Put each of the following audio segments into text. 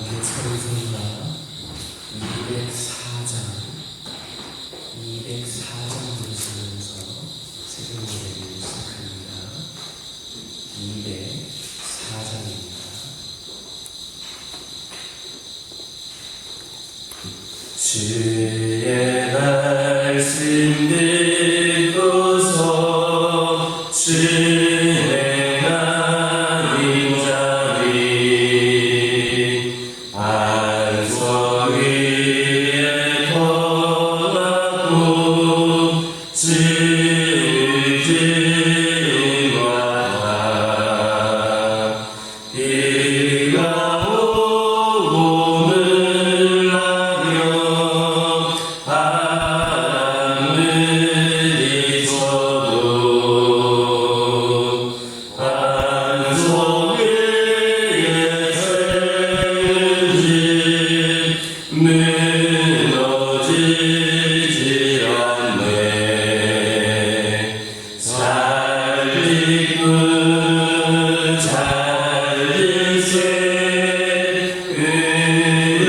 서른소리가 204장 들으시면서 새벽 예배를 시작합니다. 204장입니다. 주의 말씀 듣고서 준행하는 자리 안석 위에 터가고 증증하다 비가 오늘 하며 바람을 있어도 안석 위에 세운지 무너지지 않네. 잘 짓고 잘 짓세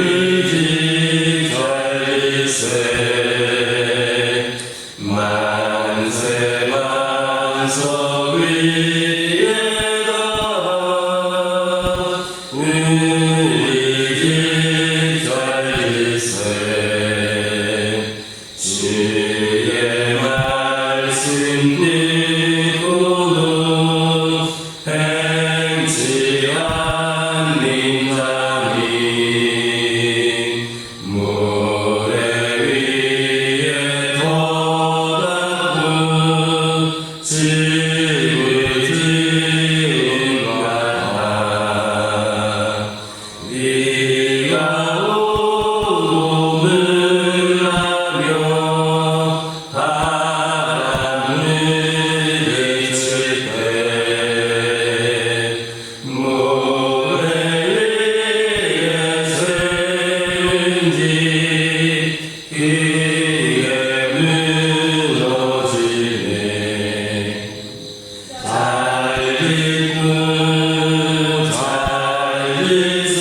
의지 잘 짓세 만세 만석 위에다 의지 잘 짓세 주의 말씀 듣고도 행치 않는 자니 모래 위에 터다고 지긋지긋하다 비가 오늘 하며 바람을 일칠 때 모래 위에 세운지 이게 무너지네. 잘 짓고 잘 짓세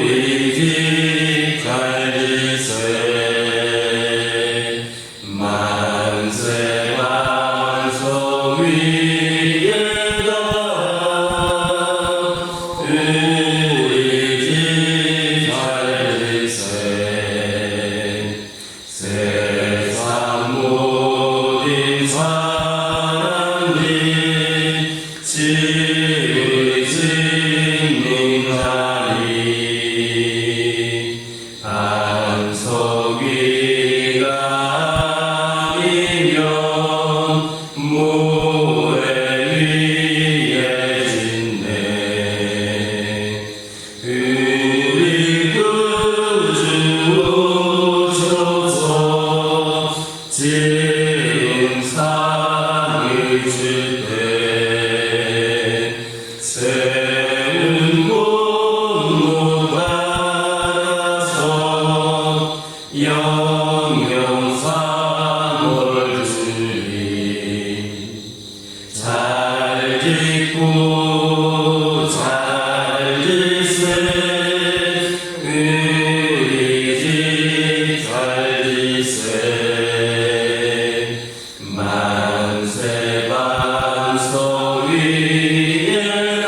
의지 잘 짓세 만세 만석 위에다 의지 잘 짓세 세상 모든 사람들이 지으시는 자리 안석 위가 아니면 모래 위에 짓네. 우리 구주 오셔서 지은 상을 줄 때 세운 곳못 받아서 영영상을 주리. 잘 짓고 잘 짓세 의지 잘 짓세 만세 만석 위에다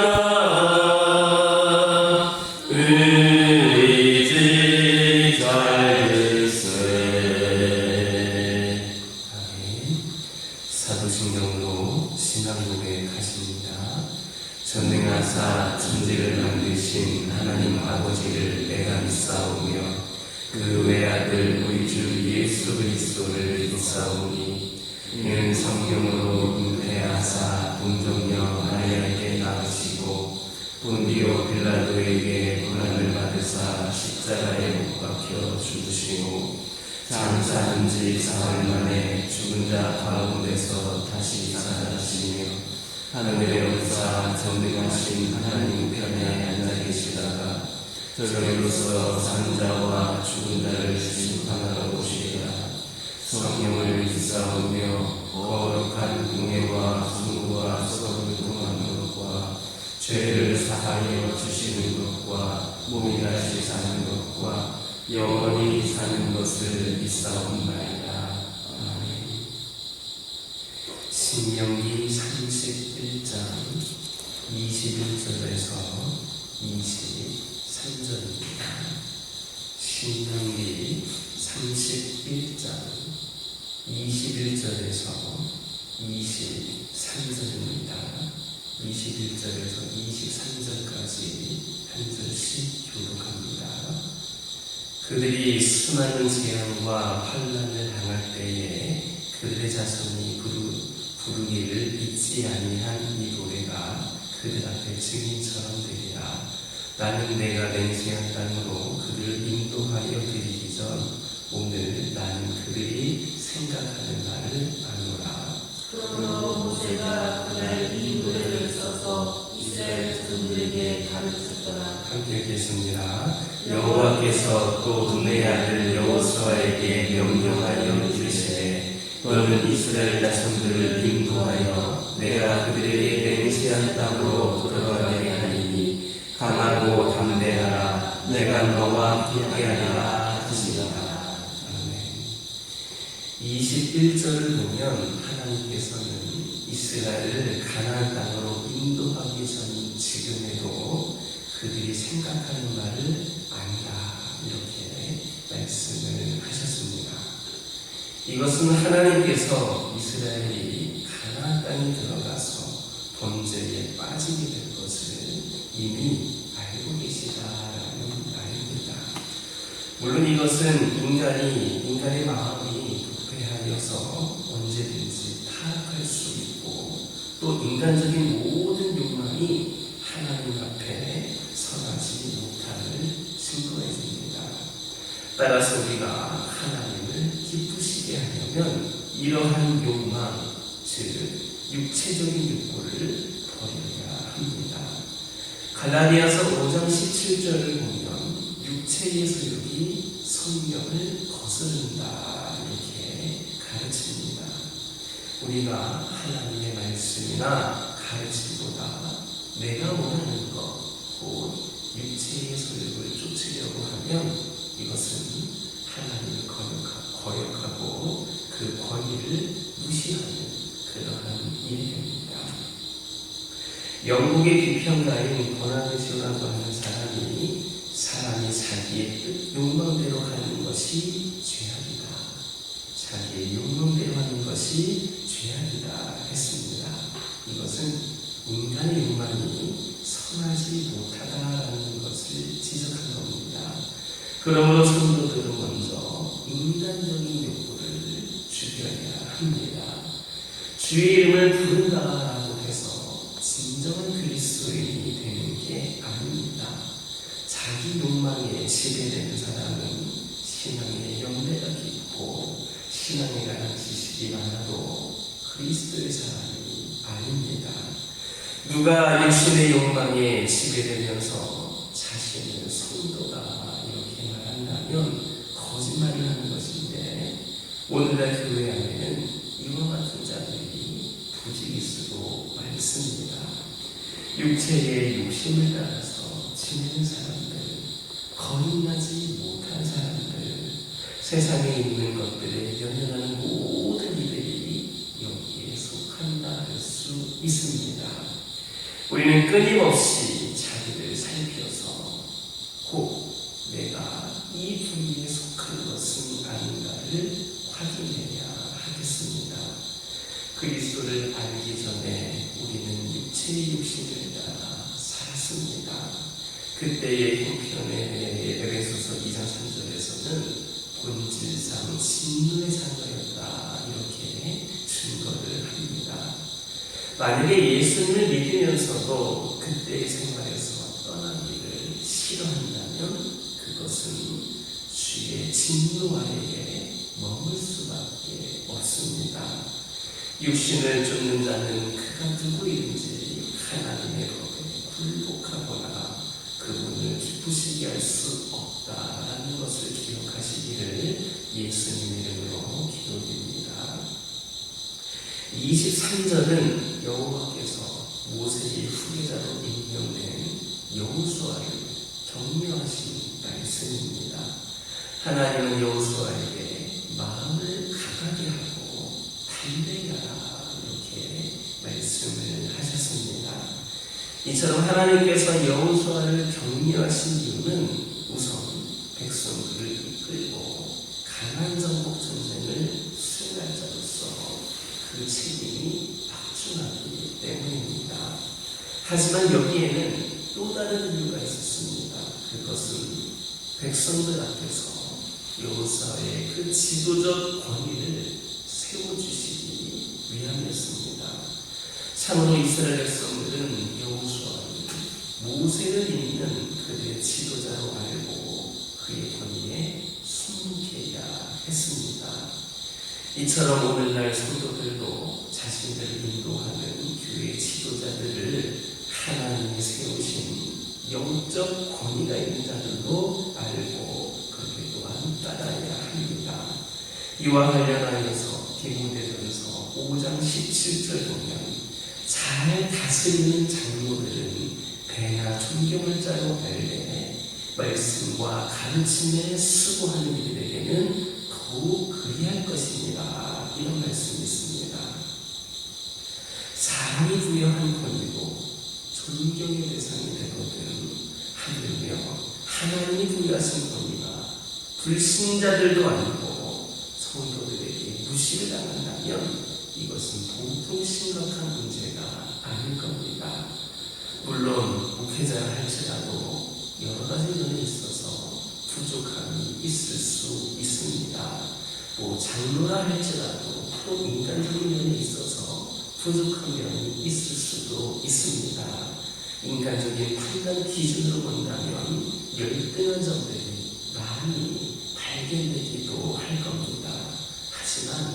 의지 잘 짓세. 아멘. 사도신경로 신앙국에 가십니다. 전능하사 천지를 만드신 하나님 아버지를 내가 믿사오며 그 외아들 우리 주 예수 그리스도를 믿사오니 이는 성령으로 잉태하사 동정녀 마리아에게 낳으시고 본디오 빌라도에게 고난을 받으사 십자가에 못 박혀 죽으시고 장사한 지 사흘 만에 죽은 자 가운데서 다시 살아나시며 하늘에 올사 전능하신 하나님 편에 앉아 계시다가 저리로서 사는 자와 죽은 자를 심판하러 오시리라. 성령을 믿사오며 거룩한 공예와 성부와 썩은 동안 것과 죄를 사 사하여 주시는 것과 몸이 다시 사는 것과 영원히 사는 것을 믿사옵나이다. 아멘. 신명기 31장 21절에서 23절입니다. 신명기 31장 21절에서 23절입니다. 21절에서 23절까지 한 절씩 교독합니다. 그들이 수많은 재앙과 환난을 당할 때에 그들의 자손이 부르기를 잊지 아니한 이 노래가 그들 앞에 증인처럼 되리라. 나는 내가 맹세한 땅으로 그들을 인도하여 드리기 전 오늘 나는 그들이 생각하는 말을 아노라. 그러므로 모세가 그날 이 노래를 써서 이스라엘 자손들에게 가르쳤더라. 함께 읽겠습니다. 여호와께서 또 내 아들 여호수아에게 명령하여 이르시되 너는 이스라엘 자손들을 인도하여 내가 그들에게 맹세한 땅으로 돌아가게 하리니 강하고 담대하라. 내가 너와 함께하리라 하시니라. 아멘. 21절을 보면 하나님께서는 이스라엘을 가나안 땅으로 인도하기 전 지금에도 그들이 생각하는 말을 안다, 이렇게 말씀을 하셨습니다. 이것은 하나님께서 이스라엘이 가나안 땅에 들어가서 범죄에 빠지게 될 것을 이미 알고 계시다라는 말입니다. 물론 이것은 인간의 마음이 부패하여서 언제든지 타락할 수 있고 또 인간적인 모든 욕망이 하나님 앞에 선하지 못함을 증거해 줍니다. 따라서 우리가 하나님을 기쁘시게 하려면 이러한 욕망, 즉 육체적인 욕구를 버려야 합니다. 갈라디아서 5장 17절을 보면 육체의 소욕이 성령을 거스른다, 이렇게 가르칩니다. 우리가 하나님의 말씀이나 가르침보다 내가 원하는 것, 곧 육체의 소욕을 쫓으려고 하면 이것은 하나님을 거역하고 그 권위를 무시하는 그러한 일입니다. 영국의 비평가인 버나드쇼라고 하는 사람이 자기의 뜻, 욕망대로 하는 것이 죄악이다. 자기의 욕망대로 하는 것이 죄악이다 했습니다. 이것은 인간의 욕망이 선하지 못하다라는 것을 지적한 겁니다. 그러므로 성도들은 먼저 인간적인 욕구를 죽여야 합니다. 주의 이름을 부른다라고 해서 진정한 그리스도인이 되는 게 아닙니다. 자기 욕망에 지배되는 사람은 신앙의 연배가 깊고 신앙에 관한 지식이 많아도 그리스도의 사람이 아닙니다. 누가 육신의 욕망에 지배되면서 자신은 성도다 이렇게 말한다면 거짓말을 하는 것인데, 오늘날 교회 안에는 이와 같은 자들이 부지기수로 많습니다. 육체의 욕심을 따라서 지내는 사람들, 거듭나지 못한 사람들, 세상에 있는 것들에 연연하는 모든 이들이 여기에 속한다 할 수 있습니다. 우리는 끊임없이 자기를 살펴서 꼭 내가 이 부류에 속한 것은 아닌가를 확인해야 하겠습니다. 그리스도를 알기 전에 우리는 육체의 욕심을 따라 살았습니다. 그때의 형편에 에베소서 2장 3절에서는 본질상 진노의 자녀였다 이렇게 증거를 합니다. 만약에 예수님을 믿으면서도 그때의 생활에서 떠나기를 싫어한다면 그것은 주의 진노 아래에 머물 수밖에 없습니다. 육신을 쫓는 자는 그가 누구인지 하나님의 법에 굴복하거나 그분을 기쁘시게 할 수 없다라는 것을 기억하시기를 예수님의 이름으로 기도드립니다. 23절은 여호와께서 모세의 후계자로 임명된 격려하신 말씀입니다. 하나님은 여호수아에게 마음을 강하게 하고 담대히 하라 이렇게 말씀을 하셨습니다. 이처럼 하나님께서 여호수아를 격려하신 이유는 우선 백성들을 이끌고 강한 정복 전쟁을 수행할 자로서 그 책임이 막중하기 때문입니다. 하지만 여기에는 또 다른 이유가 있었습니다. 그것은 백성들 앞에서 여호수아의 그 지도적 권위를 세워주시기 위함이었습니다. 참으로 이스라엘 백성들은 여호수아를 모세를 잇는 그들의 지도자로 알고 그의 권위에 순종해야 했습니다. 이처럼 오늘날 성도들도 자신들을 인도하는 교회 지도자들을 하나님이 세우신 영적 권위가 있는 자들로 알고 그렇게 또한 따라야 합니다. 이와 관련하여서 디모데전서 5장 17절 보면 잘 다스리는 장로들은 배나 존경할 자로 알되 말씀과 가르침에 수고하는 이들에게는 더욱 그리할 것입니다. 이런 말씀이 있습니다. 사람이 부여한 권위도 존경의 대상이 되거든 하물며 하나님이 부여하신 권위가 불신자들도 아니고 성도들에게 무시를 당한다면 이것은 보통 심각한 문제가 아닐 겁니다. 물론 목회자를 할지라도 여러 가지 면에 있어서 부족함이 있을 수 있습니다. 또 장로라 할지라도 또 인간적인 면에 있어서 부족한 면이 있을 수도 있습니다. 인간적인 판단 기준으로 본다면 열등한 점들이 많이 발견되기도 할 겁니다. 하지만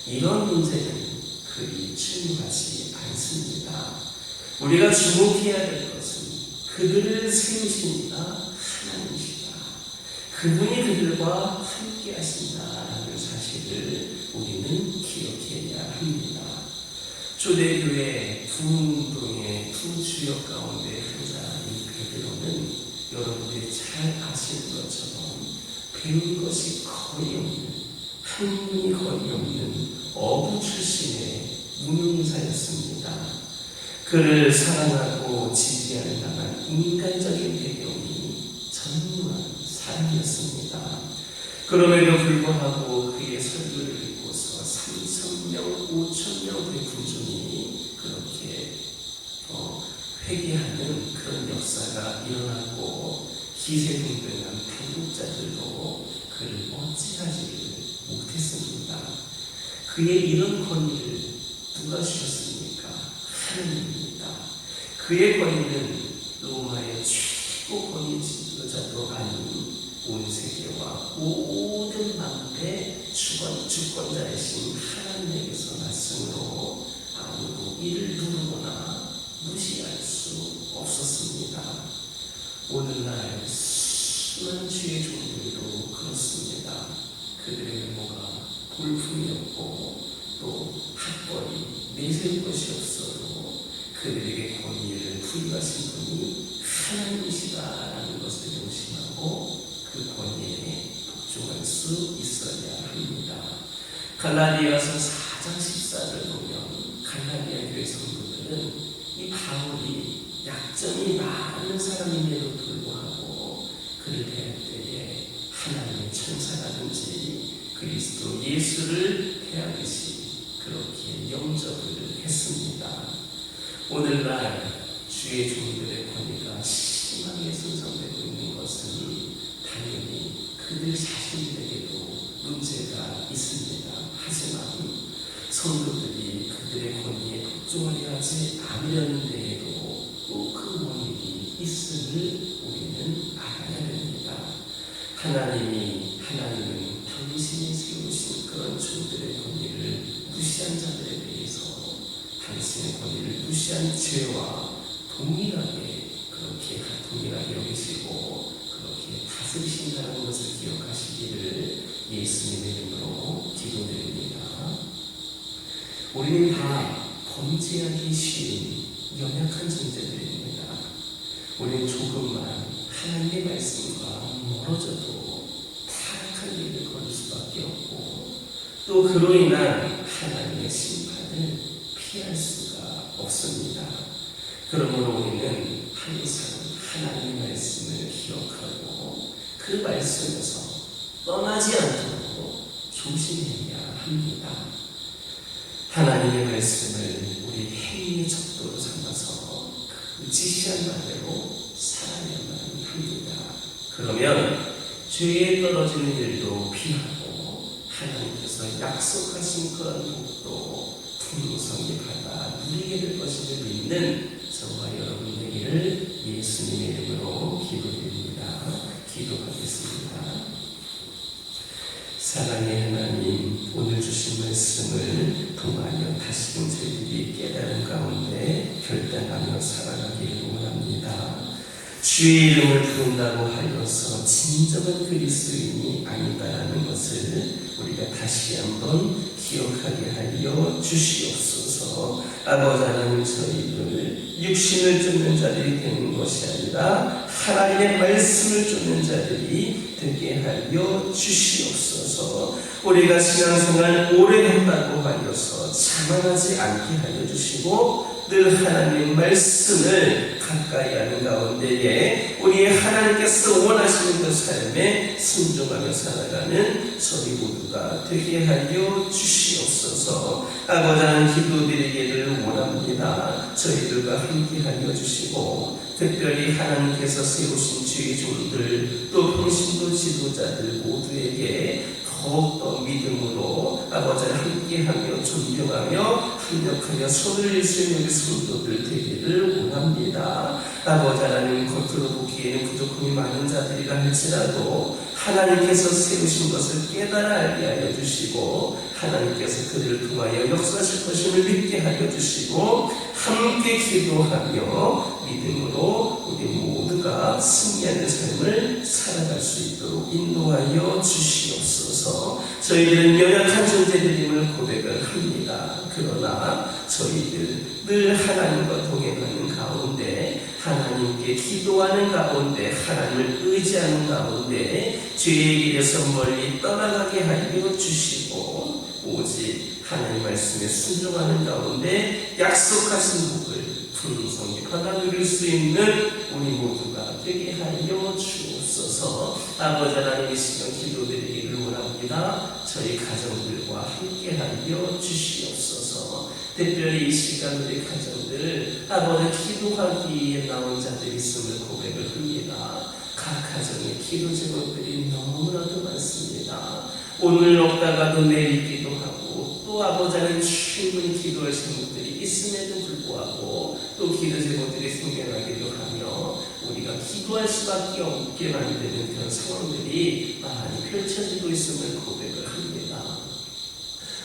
이런 문제는 그리 중요하지 않습니다. 우리가 주목해야 될 것은 그들을 세우십니다. 하나님이시다. 그분이 그들과 함께 하신다라는 사실을 우리는 기억해야 합니다. 초대교회 부흥동의 두 주역 가운데 한 사람인 베드로는 여러분들이 잘 아시는 것처럼 배운 것이 거의 없는, 학문이 거의 없는 어부 출신의 무명사였습니다. 그를 사랑하고 지지하는 나만 인간적인 배경이 전무한 사람이었습니다. 그럼에도 불구하고 그의 설교를 듣고서 3,000명, 5,000명의 군중이 그렇게 회개하는 그런 역사가 일어났고 기세등등한 당국자들도 그를 어찌하지를 못했습니다. 그의 이런 권위를 누가 주셨습니까? 하나님입니다. 그의 권위는 로마의 최고 권위 지도자도 아닌 온 세계와 모든 만물의 주권자이신 하나님에게서 났으므로 아무도 이를 누르거나 무시할 수 없었습니다. 오늘날 수많은 주의 종들도 그렇습니다. 그들의 외모가 볼품이 없고 또 학벌이 내세울 것이 없어도 그들에게 권위를 부여하신 분이 하나님이시다라는 것을 명심하고 그 권위에 복종할 수 있어야 합니다. 갈라디아서 4장 14를 보면 갈라디아 교회 성도들은 이 바울이 약점이 많은 사람임에도 불구하고 그를 대할 때에 하나님의 천사라든지 그리스도 예수를 대하듯이 그렇게 영접을 했습니다. 오늘날 주의 종들의 권위가 심하게 손상되고 있는 것은 당연히 그들 자신들에게도 문제가 있습니다. 하지만 성도들이 그들의 권위에 복종하려 하지 않으려는 데에도 또 그 원인이 있음을 우리는 알아야 됩니다. 하나님은 당신이 세우신 그런 종들의 권위를 무시한 자들에 대해서 당신의 권위를 무시한 죄와 동일하게 여기시고 그렇게 다스리신다는 것을 기억하시기를 예수님의 이름으로 기도드립니다. 우리는 다 범죄하기 쉬운 연약한 존재들입니다. 우리는 조금만 하나님의 말씀과 멀어져도 타락한 길을 걸을 수밖에 없고 또 그로 인한 하나님의 심판을 피할 수가 없습니다. 그러므로 우리는 항상 하나님의 말씀을 기억하고 그 말씀에서 떠나지 않도록 조심해야 합니다. 하나님의 말씀을 우리 행위의 척도로 삼아서 그 지시한 바대로 살아야만 합니다. 그러면 죄에 떨어지는 일도 피하고 하나님께서 약속하신 그런 복도 풍성히 받아 누리게 될 것임을 믿는 저와 여러분 되기를 예수님의 이름으로 기도드립니다. 기도하겠습니다. 사랑의 하나님, 오늘 주신 말씀을 통하여 다시금 저희들이 깨달은 가운데 결단하며 살아가기를 원합니다. 주의 이름을 부른다고 하여서 진정한 그리스도인이 아니다라는 것을 우리가 다시 한번 기억하게 하여 주시옵소서. 아버지 하나님, 저희들 육신을 쫓는 자들이 되는 것이 아니라 하나님의 말씀을 쫓는 자들이 되게 하여 주시옵소서. 우리가 신앙생활 오래 한다고 하여서 자만하지 않게 하여 주시고 늘 하나님의 말씀을 가까이 하는 가운데에 우리의 하나님께서 원하시는 그 삶에 순종하며 살아가는 저희 모두가 되게 하여 주시옵소서. 아버지 하나님, 기도드리기를 원합니다. 저희들과 함께 하여 주시고 특별히 하나님께서 세우신 주의 종들 또 평신도 지도자들 모두에게 더욱더 믿음으로 아버지를 함께하며 존경하며 협력하며 손을 낼 수 있는 성도들 되기를 원합니다. 아버지 하나님, 겉으로 보기에는 부족함이 많은 자들이라 할지라도 하나님께서 세우신 것을 깨달아 알게 하여 주시고 하나님께서 그들을 통하여 역사하실 것임을 믿게 하여 주시고 함께 기도하며 믿음으로 우리 모두가 승리하는 삶을 살아갈 수 있도록 인도하여 주시옵소서. 저희들은 연약한 존재들임을 고백을 합니다. 그러나 저희들 늘 하나님과 동행하는 가운데 하나님께 기도하는 가운데 하나님을 의지하는 가운데 죄의 길에서 멀리 떠나가게 하여 주시고 오직 하나님 말씀에 순종하는 가운데 약속하신 복을 풍성히 받아 누릴 수 있는 우리 모두가 되게 하여 주옵소서. 아버지 하나님, 이 시간 기도드리기를 원합니다. 저희 가정들과 함께 하여 주시옵소서. 특별히 이 시간 우리 가정들 아버지 기도하기에 나온 자들이 있음을 고백을 합니다. 각 가정의 기도 제목들이 너무나도 많습니다. 오늘 없다가도 내일 기도하고 또 아버지는 충분히 기도하시는 분들이 있음에도 불구하고 또 기도 제목들이 생겨나기도 하며 우리가 기도할 수밖에 없게 만드는 그런 상황들이 많이 펼쳐지고 있음을 고백을 합니다.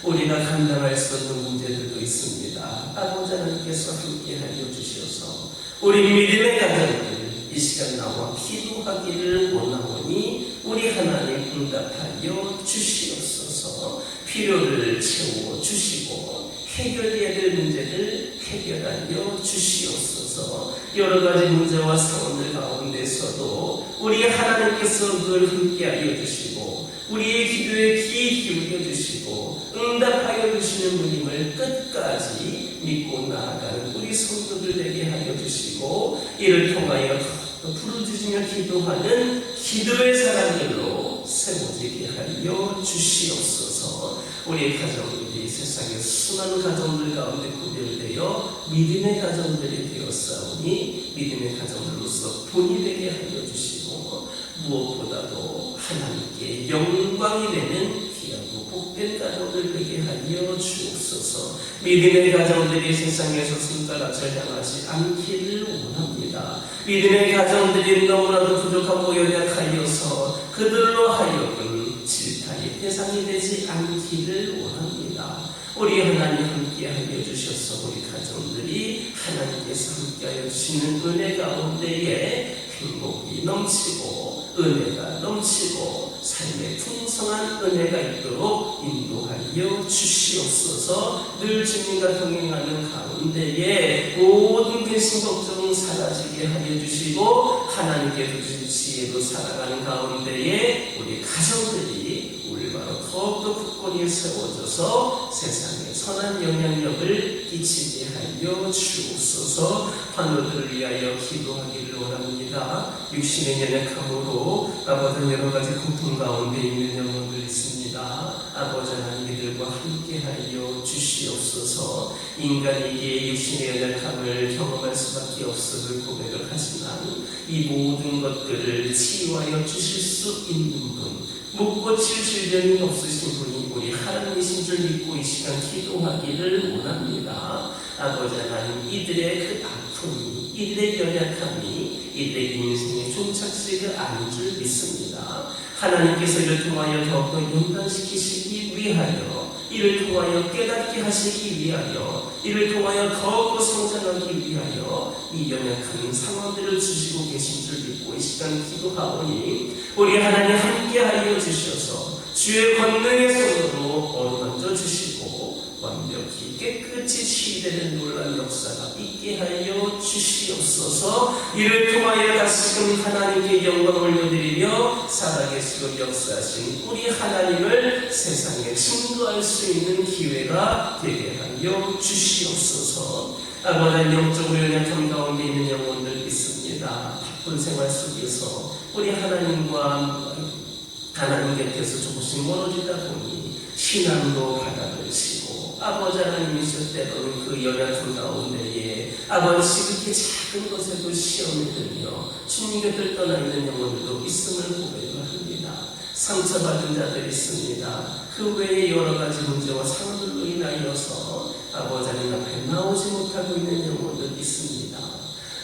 우리가 감당할 수 없는 문제들도 있습니다. 아버지 하나님께서 함께 하여 주셔서 우리 믿음의 가정들 이 시간 나와 기도하기를 원하오니 우리 하나님 응답하여 주시옵소서. 필요를 채워 주시고 해결해야 될 문제를 해결하여 주시옵소서. 여러 가지 문제와 상황들 가운데서도 우리 하나님께서 늘 함께하여 주시고 우리의 기도에 귀 기울여 주시고 응답하여 주시는 분임을 끝까지 믿고 나아가는 우리 성도들 되게 하여 주시고 이를 통하여 더 부르짖으며 기도하는 기도의 사람들로 세워지게 하여 주시옵소서. 우리 가정들이 세상의 수많은 가정들 가운데 구별되어 믿음의 가정들이 되었사오니 믿음의 가정들로서 본이 되게 하여 주시고 무엇보다도 하나님께 영광이 되는 귀하고 복된 가정들 되게 하여 주옵소서. 믿음의 가정들이 세상에서 손가락질 향하지 않기를 원합니다. 믿음의 가정들이 너무나도 부족하고 연약하여서 그들로 하여금 질타의 대상이 되지 않기를 원합니다. 우리 하나님 함께하여 주셔서 우리 가정들이 하나님께서 함께하여 주시는 은혜 가운데에 행복이 넘치고 은혜가 넘치고 삶의 풍성한 은혜가 있도록 인도하여 하여 주시옵소서. 늘 주님과 동행하는 가운데에 모든 근심 걱정 사라지게 하여 주시고 하나님께 주신 지혜로 살아가는 가운데에 우리 가정들이 올바로 더욱더 굳건히 세워져서 세상에 선한 영향력을 끼치게 하여 주옵소서. 환우들을 위하여 기도하기를 원합니다. 육신의 연약함으로 아버지 여러 가지 고통 가운데 있는 영혼들 있습니다. 아버지 하나님 이들과 함께하여 주시옵소서. 인간에게 육신의 연약함을 경험할 수밖에 없음을 고백을 하지만 이 모든 것들을 치유하여 주실 수 있는 분, 못 고칠 질병이 없으신 분이 우리 하나님이신 줄 믿고 이 시간 기도하기를 원합니다. 아버지 하나님 이들의 그 아픔이, 이들의 연약함이 이들의 인생의 종착지가 아닌 줄 믿습니다. 하나님께서 이를 통하여 더욱더 연단시키시기 위하여, 이를 통하여 깨닫게 하시기 위하여, 이를 통하여 더욱더 성장하기 위하여 이 연약한 상황들을 주시고 계신 줄 믿고 이 시간 기도하오니 우리 하나님 함께하여 주셔서 주의 권능의 손으로 어루만져 주시고 완벽히 깨끗이 치유되는 놀라운 역사가 있게 하여 주시옵소서. 이를 통하여 다시금 하나님께 영광을 올려드리며 살아계시고 역사하신 우리 하나님을 세상에 증거할 수 있는 기회가 되게 하여 주시옵소서. 아버지 영적으로 연약함 가운데 있는 영혼들 있습니다. 바쁜 생활 속에서 우리 하나님과 하나님 곁에서 조금씩 멀어지다 보니 신앙도 바닥을 치고 아버지 하나님이실 때로는 그 연약함 가운데에 아버지 그렇게 작은 것에도 시험이 들며 주님 곁을 떠나 있는 영혼들도 있음을 고백을 합니다. 상처받은 자들이 있습니다. 그 외에 여러 가지 문제와 상황들로 인하여서 아버지 하나님 앞에 나오지 못하고 있는 영혼들 있습니다.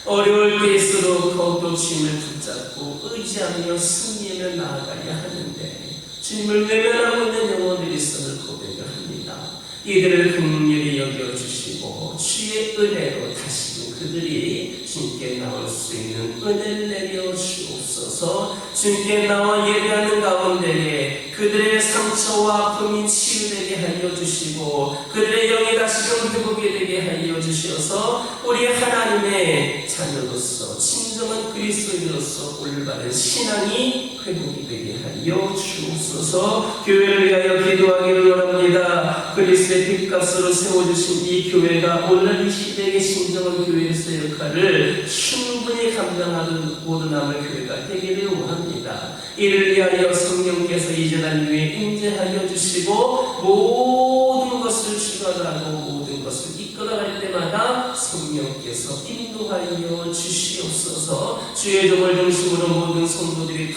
어려울 때일수록 더욱더 주님을 붙잡고 의지하며 승리하며 나아가야 하는데 주님을 외면하고 있는 영혼들이 있음을 고백을 합니다. 이들을 긍휼히 여겨주시고 주의 은혜로 다시금 그들이 주님께 나올 수 있는 은혜를 내려 주옵소서. 주님께 나와 예배하는 가운데에 그들의 상처와 아픔이 치유되게 하여 주시고 그들의 영이 다시금 회복이 되게 하여 주셔서 우리 하나님의 자녀로서 진정한 그리스도인으로서 올바른 신앙이 회복이 되게 하여 주옵소서. 교회를 위하여 기도하기를 원합니다. 그리스도의 뒷값으로 세워주신 이 교회가 오늘 이 시대의 진정한 교회로서의 역할을 충분히 감당하는 모든 남의 교회가 되기를 원합니다. 이를 위하여 성령께서 이 재단 위에 임재하여 주시고 모든 것을 주관하고 모든 것을 이끌어갈 때마다 성령께서 인도하여 주시옵소서. 주의 종을 중심으로 모든 성도들이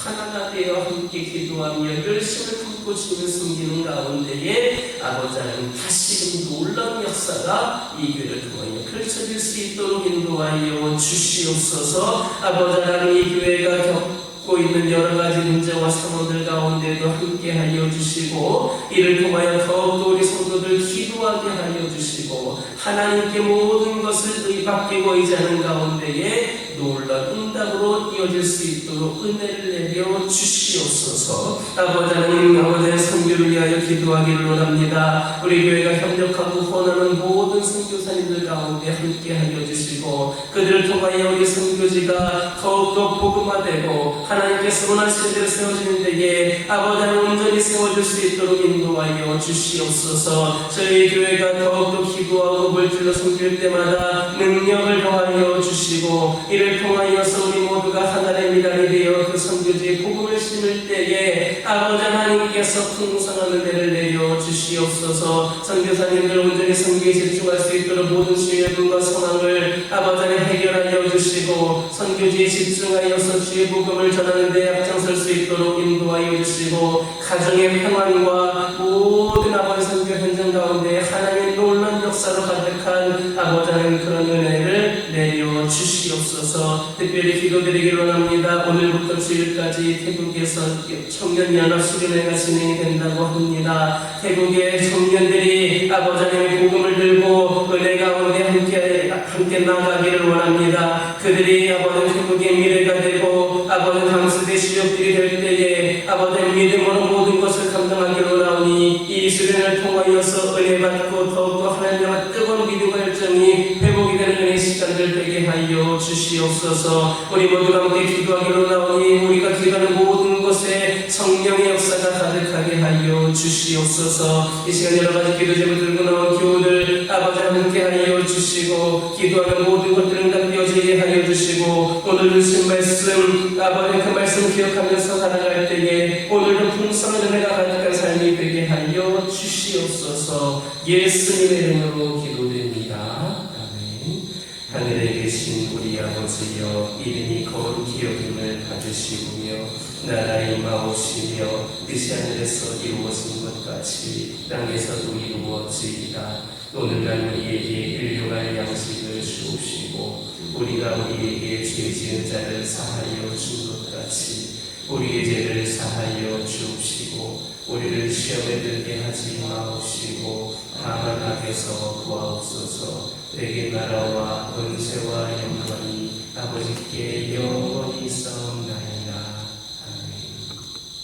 하나가 되어 함께 기도하며 열심을 품고 주님을 섬기는 가운데에 아버지 하나님 다시금 놀라운 역사가 이 교회를 통하여 펼쳐질 수 있도록 인도하여 주시옵소서. 아버지 하나님 이 교회가 겪고 있는 여러 가지 문제와 상황들 가운데도 함께 하여 주시고 이를 통하여 더욱더 우리 성도들 기도하게 하여 주시고 하나님께 모든 것을 의받기고 의지하는 가운데에 놀라운 응답으로 이어질 수 있도록 은혜를 내려 주시옵소서. 아버지 하나님 아버지의 선교를 위하여 기도하기를 원합니다. 우리 교회가 협력하고 후원하는 모든 선교사님들 가운데 함께 하여 주시고 그들을 통하여 우리 선교지가 더욱더 복음화되고 하나님께서 원하시는 대로 세워지는 데에 아버지 하나님 온전히 세워질 수 있도록 인도하여 주시옵소서. 저희 교회가 더욱더 기도하고 물질로 섬길 때마다 능력을 더하여 주시고 이를 통하여서 우리 모두가 하나의 미랄이 되어 그 선교지에 복음을 심을 때에 아버지 하나님께서 풍성한 은혜를 내려 주시옵소서. 선교사님들 온전히 선교에 집중할 수 있도록 모든 주의 분과 상황을 아버지 하나님 해결하여 주시고 선교지에 집중하여서 주의 복음을 전하는 데 앞장설 수 있도록 인도하여 주시고 가정의 평안과 모든 아버지 선교 현장 가운데 하나님의 놀라운 역사로 가득한 아버지 하나님 그런 은혜를 내려 주시옵소서. 특별히 기도드리기를 원합니다. 오늘부터 주일까지 태국에서 청년연합 수련회가 진행이 된다고 합니다. 태국의 청년들이 아버지 하나님의 복음을 들고 은혜 가운데 함께 나가기를 원합니다. 그들이 아버지 태국의 미래가 되고 아버지 당수대 시력들이 될 때에 아버지 믿음으로 모든 것을 감당하기를 원하오니 이 수련 통하여서 은혜 받고 더욱더 하나님과 뜨거운 믿음과 열정이 회복이 되는 은혜 시간들 되게 하여 주시옵소서. 우리 모두가 함께 기도하기로 나오니 우리가 기도하는 모든 곳에 성령의 역사가 가득하게 하여 주시옵소서. 이 시간 여러 가지 기도 제물 들고 나온 교우들 아버지 함께 하여 주시고 기도하는 모든 것들을 남겨지게 하여 주시고 오늘 주신 말씀 아버지 그 말씀 기억하면서 살아갈 때에 오늘도 풍성한 은혜가 가득한 삶이 되게 하여 주시옵소서. 예수님의 이름으로 기도드립니다. 아멘. 하늘에 계신 우리 아버지여 이름이 거룩히 여김을 받으시오며 나라의 임하오시며 뜻이 하늘에서 이루어진 것 같이 땅에서도 이루어지이다. 오늘날 우리에게 일용할 양식을 주옵시고 우리가 우리에게 죄 지은 자를 사하여 준 것 같이 우리의 죄를 사하여 주옵시고 우리를 시험에 들게 하지 마옵시고 다만 악에서 구하옵소서. 내게 나라와 권세와 영광이 아버지께 영원히 있사옵나이다.